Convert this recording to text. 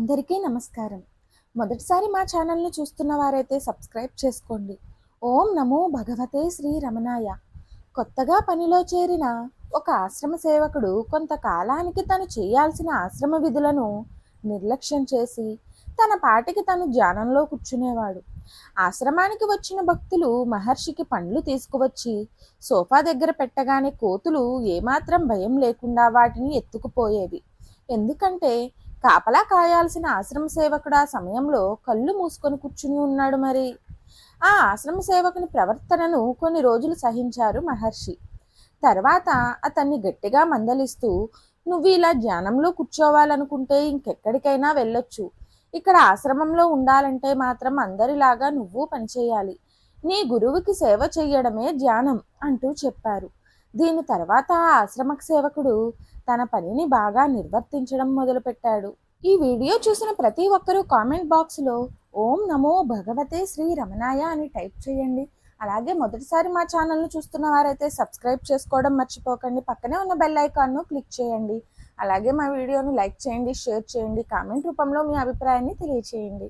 అందరికీ నమస్కారం. మొదటిసారి మా ఛానల్‌ని చూస్తున్న వారైతే సబ్స్క్రైబ్ చేసుకోండి. ఓం నమో భగవతే శ్రీ రమణాయ. కొత్తగా పనిలో చేరిన ఒక ఆశ్రమ సేవకుడు కొంతకాలానికి తను చేయాల్సిన ఆశ్రమ విధులను నిర్లక్ష్యం చేసి తన పాటికి తను ధ్యానంలో కూర్చునేవాడు. ఆశ్రమానికి వచ్చిన భక్తులు మహర్షికి పండ్లు తీసుకువచ్చి సోఫా దగ్గర పెట్టగానే కోతులు ఏమాత్రం భయం లేకుండా వాటిని ఎత్తుకుపోయేవి. ఎందుకంటే కాపలా కాయాల్సిన ఆశ్రమ సేవకుడు ఆ సమయంలో కళ్ళు మూసుకొని కూర్చుని ఉన్నాడు. మరి ఆ ఆశ్రమ సేవకుని ప్రవర్తనను కొన్ని రోజులు సహించారు మహర్షి. తర్వాత అతన్ని గట్టిగా మందలిస్తూ, నువ్వు ఇలా ధ్యానంలో కూర్చోవాలనుకుంటే ఇంకెక్కడికైనా వెళ్ళొచ్చు. ఇక్కడ ఆశ్రమంలో ఉండాలంటే మాత్రం అందరిలాగా నువ్వు పనిచేయాలి. నీ గురువుకి సేవ చెయ్యడమే ధ్యానం అంటూ చెప్పారు. దీని తర్వాత ఆ ఆశ్రమ సేవకుడు తన పనిని బాగా నిర్వర్తించడం మొదలుపెట్టాడు. ఈ వీడియో చూసిన ప్రతి ఒక్కరూ కామెంట్ బాక్స్లో ఓం నమో భగవతే శ్రీ రమణాయ అని టైప్ చేయండి. అలాగే మొదటిసారి మా ఛానల్ను చూస్తున్న వారైతే సబ్స్క్రైబ్ చేసుకోవడం మర్చిపోకండి. పక్కనే ఉన్న బెల్ ఐకాన్ను క్లిక్ చేయండి. అలాగే మా వీడియోను లైక్ చేయండి, షేర్ చేయండి, కామెంట్ రూపంలో మీ అభిప్రాయాన్ని తెలియచేయండి.